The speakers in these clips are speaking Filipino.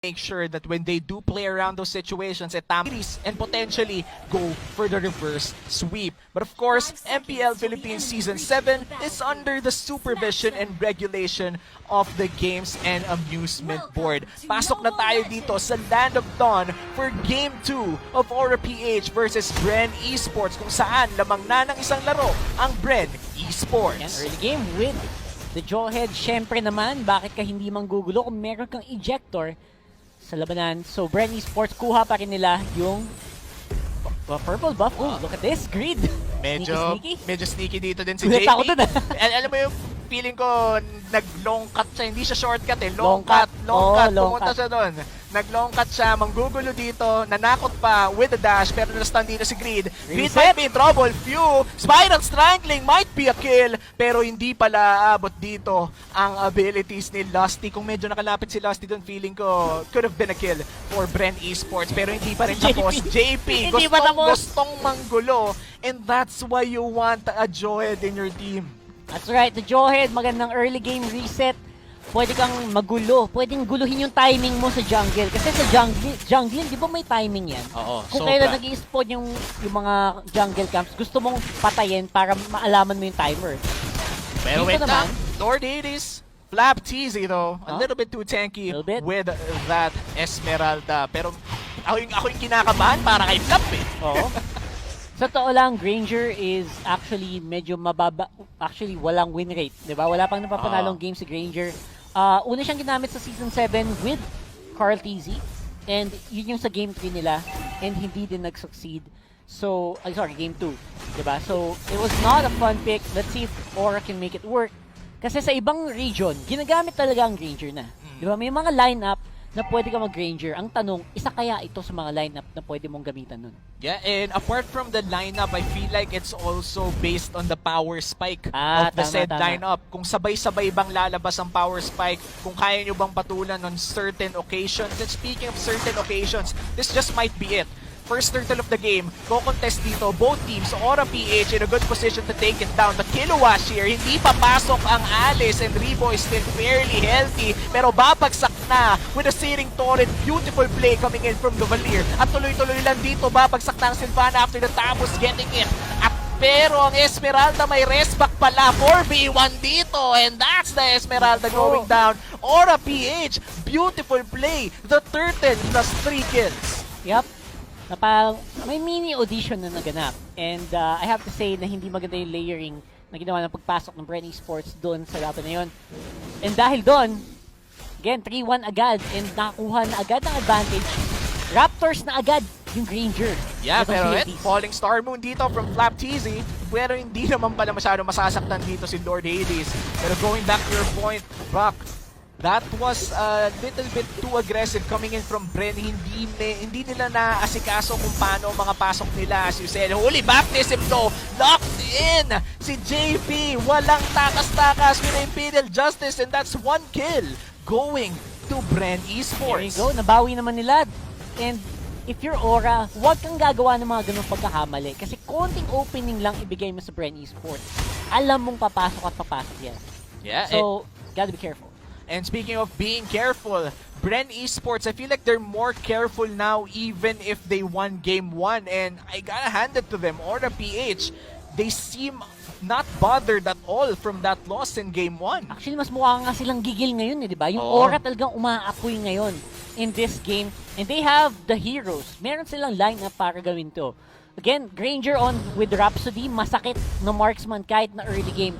make sure that when they do play around those situations, and potentially go for the reverse sweep. But of course, MPL Philippines Season 7 is under the supervision and regulation of the Games and Amusement Board. Pasok na tayo dito sa Land of Dawn for Game 2 of Aura-PH versus Bren Esports, kung saan lamang na ng isang laro ang Bren Esports. Yan, early game with the Jawhead. Syempre naman, bakit ka hindi manggugulo kung meron kang ejector sa labanan? So Bren Esports, kuha pa rin nila yung purple buff. Oh, look at this, grid. Medyo sneaky dito din si Gulat JP. ako dun, Alam mo yung feeling ko, nag-long cut siya. Hindi siya shortcut eh. Long cut. Pumunta siya doon. Nag-long cut siya, manggugulo dito, nanakot pa with the dash, pero na-stun dito si Grid. Grid might be in trouble. Few, Spiral Strangling might be a kill, pero hindi pala abot dito ang abilities ni Lusty. Kung medyo nakalapit si Lusty doon, feeling ko could have been a kill for Bren Esports, pero hindi pa rin tapos. JP, gustong manggulo, and that's why you want a Jawhead in your team. That's right, the Jawhead, magandang early game reset. Pwede kang magulo, pwedeng guluhin yung timing mo sa jungle. Kasi sa jungle, di ba may timing yan? Oo, kung kailan nag-i-spawn yung mga jungle camps, gusto mong patayin para maalaman mo yung timer. Pero wait naman, Lord Hades, Flap Teasy though, a little bit too tanky with that Esmeralda. Pero ako yung kinakabahan para kay Flap eh. Oo. Sa totoo lang, Granger is actually medyo mababa. Actually, walang win rate. Diba? Wala pang napapanalong game si Granger. Una siyang ginamit sa Season 7 with Carl TZ. And yun yung sa Game 3 nila. And hindi din nag-succeed. So, sorry, Game 2. Diba? So, it was not a fun pick. Let's see if Aura can make it work. Kasi sa ibang region, ginagamit talaga ang Granger na. Diba? May mga lineup na pwede ka mag-Granger. Ang tanong, isa kaya ito sa mga lineup na pwede mong gamitan nun? Yeah, and apart from the lineup, I feel like it's also based on the power spike of the said lineup. Kung sabay-sabay bang lalabas ang power spike, kung kaya nyo bang patulan on certain occasions. And speaking of certain occasions, this just might be it. First turtle of the game, co-contest dito, both teams, Aura-PH in a good position to take it down. The Kilowash here, hindi papasok ang Alice, and Rebo is still fairly healthy, pero babagsak na with a searing torrent. Beautiful play coming in from the Valir. At tuloy-tuloy lang dito, babagsak na ang Sylvana after the Tamus getting it. At pero ang Esmeralda may rest back pala, 4v1 dito, and that's the Esmeralda going down. Aura-PH, beautiful play. The Turtle plus 3 kills. Yup. May mini audition na naganap. And I have to say na hindi maganda yung layering na ginawa ng pagpasok ng Bren Esports doon sa laban na yun. And dahil doon, again, 3-1 agad and nakakuha na agad ng advantage. Raptors na agad yung Granger. Yeah, pero Falling Star Moon dito from Flap TZ, pero hindi naman pala masyado masasaktan dito si Lord Hades. Pero going back to your point, Rock, that was a little bit too aggressive coming in from Bren. Hindi nila naasikaso kung paano mga pasok nila. As you said, holy baptism though, locked in si JP. Walang takas-takas with Imperial Justice, and that's 1 kill going to Bren Esports. There you go, nabawi naman nila. And if you're Aura, huwag kang gagawa ng mga ganung pagkakamali. Kasi konting opening lang ibigay mo sa Bren Esports. Alam mong papasok at papasok yan. Yeah, so, gotta be careful. And speaking of being careful, Bren Esports, I feel like they're more careful now even if they won Game 1. And I gotta hand it to them. Aura-PH, they seem not bothered at all from that loss in Game 1. Actually, mas mukha nga silang gigil ngayon, di ba? Yung Aura talagang umaapoy ngayon in this game. And they have the heroes. Meron silang lineup para gawin to. Again, Granger on with Rhapsody. Masakit na marksman kahit na early game.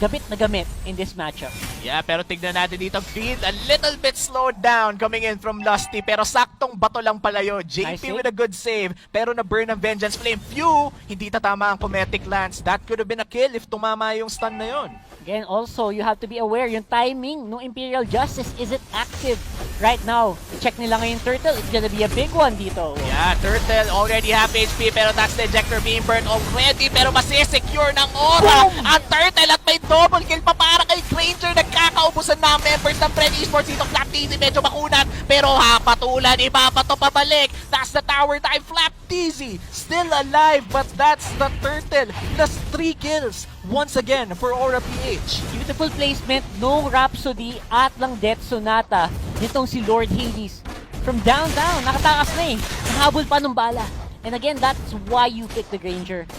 Gamit in this matchup. Yeah, pero tignan natin dito, Feed a little bit slowed down coming in from Lusty, pero saktong bato lang pala yun. JP with a good save, pero na-burn ang Vengeance Flame. Few, hindi tatama ang Cometic Lance. That could have been a kill if tumama yung stun na yun. Again, also, you have to be aware, yung timing ng Imperial Justice isn't active right now. Check nila ngayon Turtle, it's gonna be a big one dito. Yeah, Turtle already half HP, pero that's the ejector being burned already, pero masisecure ng Aura ang Turtle at may double kill pa para kay Granger. Nagkakaubusan na members ng Bren Esports dito. Flap TZ medyo makunat, pero patulan, ipapato pabalik. That's the tower time. Flap TZ still alive, but that's the Turtle plus 3 kills once again for Aura-PH. Beautiful placement, no Rhapsody at lang Death Sonata. nitong si Lord Hades. From downtown, nakatakas na eh. Nahabol pa ng bala. And again, that's why you pick the Granger.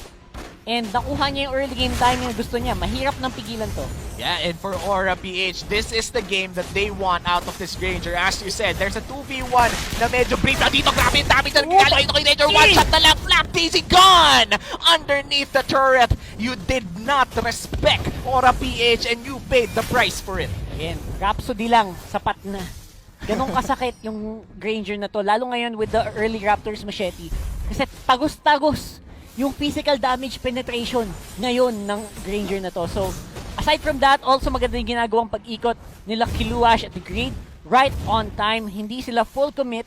And nakuha niya yung early game timing na gusto niya. Mahirap nang pigilan to. Yeah, and for Aura PH, this is the game that they want out of this Granger. As you said, there's a 2v1 na medyo brief na dito. Grabe yung damage na nagkakala ito kay Granger. One shot na lang, flap, easy, gone! Underneath the turret, you did not respect Aura PH and you paid the price for it. Again, Rhapsody lang, sapat na. Ganong kasakit yung Granger na to. Lalo ngayon with the early Raptors machete. Kasi tagos-tagos yung physical damage penetration ngayon ng Granger na to. So, aside from that, also maganda yung ginagawang pag-ikot nila Kiluash at the Greed. Right on time. Hindi sila full commit.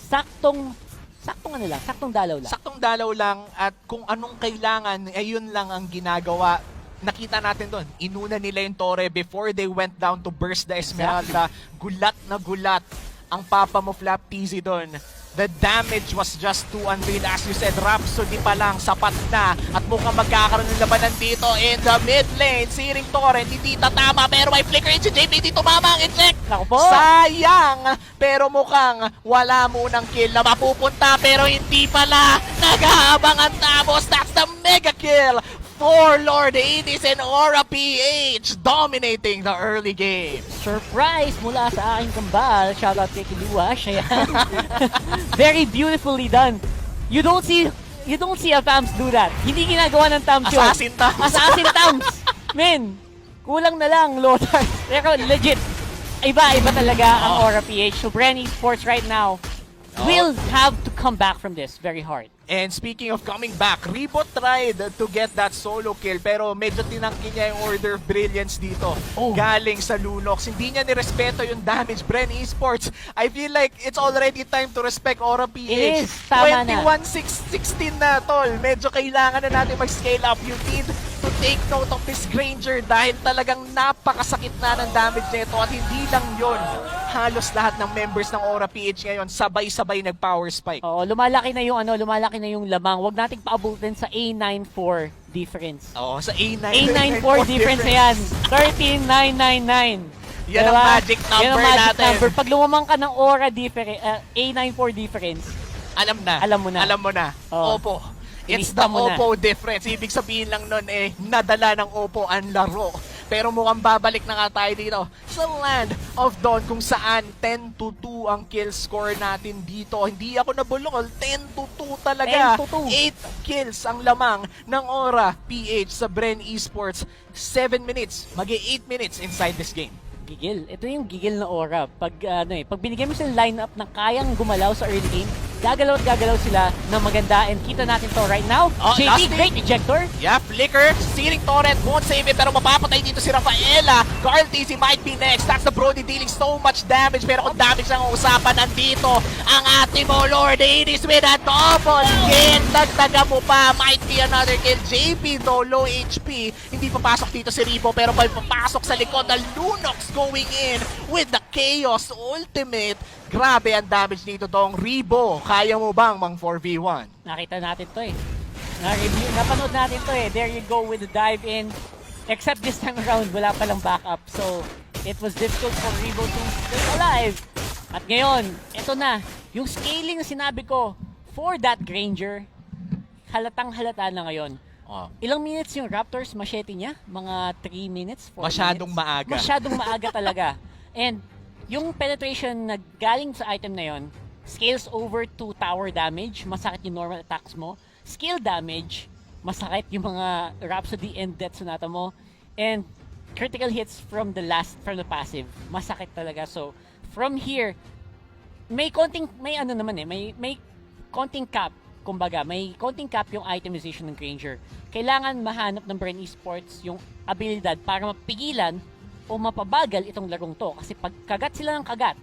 Saktong dalaw lang. Saktong dalaw lang at kung anong kailangan, ayun lang ang ginagawa. Nakita natin doon, inuna nila yung Torre before they went down to burst the Esmeralda. Gulat na gulat ang papa mo Flap TZ doon. The damage was just too unreal. As you said, Rhapsody pa lang, sapat na. At mukhang magkakaroon ng labanan dito in the mid lane. Siring Torre, hindi tatama pero may flicker si JP, hindi tumama ang eject. Sayang! Pero mukhang wala munang kill na mapupunta pero hindi pala. Nag-aabang ang Tabos. That's the mega kill for Lord Hades and Aura PH dominating the early game. Surprise mula sa aking kambal. Shoutout kay Kiluash. Ayan. Very beautifully done. You don't see a Tams do that. Hindi ginagawa ng Tams yun. Assassin Tams. Assassin Tams. Men, kulang na lang, Lothar. Pero legit, iba talaga ang Aura PH. So Bren Esports right now will have to come back from this very hard. And speaking of coming back, Rebo tried to get that solo kill pero medyo tinangki niya yung Order of Brilliance dito. Galing sa Lunox. Hindi niya nirespeto yung damage. Bren Esports, I feel like it's already time to respect Aura PH. It is. Tama na. 21-16 na, tol. Medyo kailangan na natin mag-scale up. You need to take note of this Granger dahil talagang napakasakit na ng damage nito at hindi lang yon. Halos lahat ng members ng Aura PH ngayon sabay-sabay nag-power spike. Oo, lumalaki na yung lamang. Huwag nating paabutin sa A94 difference. Oo, sa A9. A94 difference na yan. 13,999. Yan ang magic number yan ang magic natin. Number. Pag lumamang ka ng Aura A94 difference, alam mo na. Oh. Opo. It's the Oppo difference. Ibig sabihin lang nun nadala ng Oppo ang laro. Pero mukhang babalik na nga tayo dito sa Land of Dawn kung saan 10-2 ang kill score natin dito. Hindi ako nabulol. 10-2 talaga. 8 kills ang lamang ng Aura PH sa Bren Esports. 7 minutes. Magi 8 minutes inside this game. Gigil. Ito yung gigil na Aura. Pag binigyan mo silang lineup na kayang gumalaw sa early game, gagalaw at gagalaw sila ng maganda and kita natin to right now. JP, great ejector. Yeah, flicker. Stealing torrent. Won't save it pero mapapatay dito si Rafaela. Carl TC might be next. That's the Brody dealing so much damage pero kung damage ang usapan nandito ang ate mo Lord Hades with a double kill. Dagdaga mo pa. Might be another kill. JP though low HP. Hindi papasok dito si Rebo pero may papasok sa likod. The Lunox going in with the Chaos Ultimate. Grabe ang damage dito tong Rebo. Kaya mo bang mang 4v1? Nakita natin to napanood natin to There you go with the dive in. Except this time around, wala palang backup. So, it was difficult for Rebo to stay alive. At ngayon, ito na. Yung scaling na sinabi ko for that Granger, halatang halata na ngayon. Ilang minutes yung Raptors machete niya? Mga 3 minutes? 4 Masyadong minutes? maaga. Masyadong maaga talaga. And yung penetration na galing sa item na yon, scales over to tower damage, masakit yung normal attacks mo. Skill damage, masakit yung mga Rhapsody and Death Sonata mo. And critical hits from the passive, masakit talaga. So, from here, may konting cap. Kumbaga, may konting cap yung itemization ng Granger. Kailangan mahanap ng Bren Esports yung abilidad para mapigilan o mapabagal itong larong to. Kasi pag kagat sila ng kagat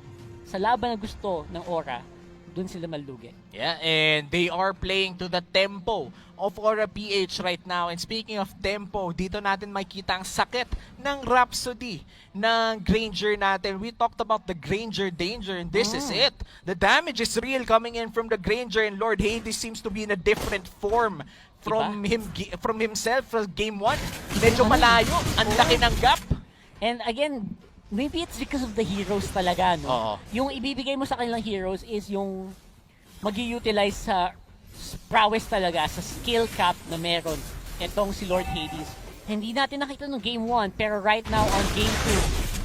sa laban na gusto ng Aura, dun sila malugi. Yeah, and they are playing to the tempo of Aura PH right now. And speaking of tempo, dito natin makikita ang sakit ng Rhapsody ng Granger natin. We talked about the Granger danger and this is it. The damage is real coming in from the Granger and Lord Hades seems to be in a different form from himself from game 1. Medyo malayo. Ang laki ng gap. And again, maybe it's because of the heroes talaga, no? Oo. Yung ibibigay mo sa kanilang heroes is yung mag-utilize sa prowess talaga, sa skill cap na meron itong si Lord Hades. Hindi natin nakita no game 1, pero right now on game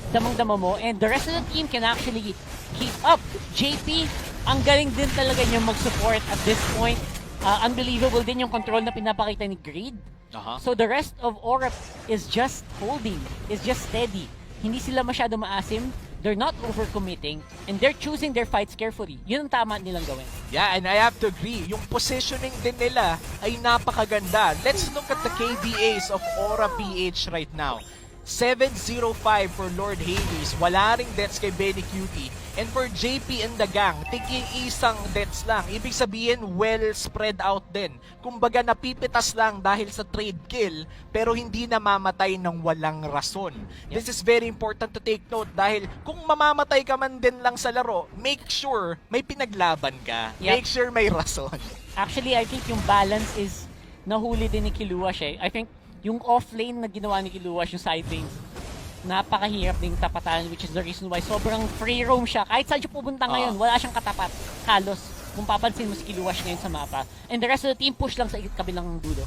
2, damang-dama mo, and the rest of the team can actually keep up. JP, ang galing din talaga niya mag-support at this point. Unbelievable din yung control na pinapakita ni Greed. So the rest of Aura is just holding, is just steady. Hindi sila masyado maasim, they're not overcommitting, and they're choosing their fights carefully. Yun ang tama nilang gawin. Yeah, and I have to agree, yung positioning din nila ay napakaganda. Let's look at the KDAs of Aura PH right now. 705 for Lord Hades, wala ring deaths kay Benny Cutie. And for JP and the gang, tigil isang deaths lang. Ibig sabihin, well spread out din. Kumbaga napipitas lang dahil sa trade kill, pero hindi namamatay ng walang rason. This is very important to take note dahil kung mamamatay ka man din lang sa laro, make sure may pinaglaban ka. Make sure may rason. Actually, I think yung balance is nahuli din ni Kiluash eh. I think yung off-lane na ginawa ni Kiluash, yung side lanes, napakahirap ding tapatan, which is the reason why sobrang free roam siya. Kahit saan siya pupunta ngayon, wala siyang katapat. Halos, kung papansin mo si Kiluash ngayon sa mapa. And the rest of the team push lang sa kabilang dulo.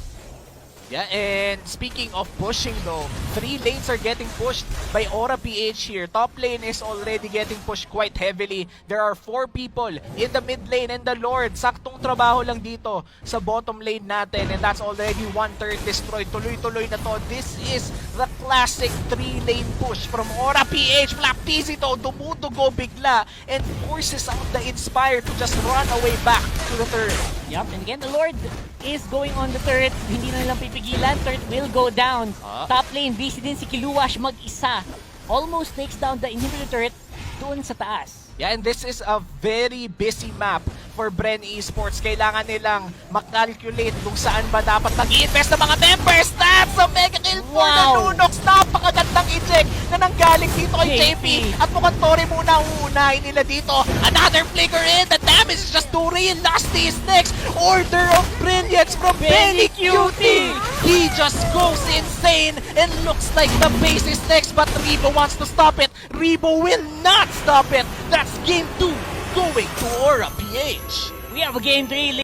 Yeah, and speaking of pushing though, 3 lanes are getting pushed by Aura PH here. Top lane is already getting pushed quite heavily. There are 4 people in the mid lane and the Lord. Saktong trabaho lang dito sa bottom lane natin, and that's already 1/3 destroyed. Tuloy-tuloy na to. This is the classic 3-lane push from Aura PH. Black TZ to, dumudugo bigla and forces out the Inspire to just run away back to the turret. Yep, and again, the Lord is going on the turret. Hindi na nilang pipigilan. Turret will go down. Top lane, busy din si Kiluash mag-isa. Almost takes down the inhibitor turret doon sa taas. Yeah, and this is a very busy map for Bren Esports. Kailangan nilang makalculate kung saan ba dapat mag-i-invest ng mga members. That's a mega kill for the Lunox. Napakagandang eject na nanggaling dito kay JP. At mukhang Tori muna ang uunahin nila dito. Another flicker in. The damage is just too real. Nasty is next. Order of Brilliance from Benny Cutie. He just goes insane and looks like the base is next. But Rebo wants to stop it. Rebo will not stop it. That's game 2 going to Aura PH. We have a game 3.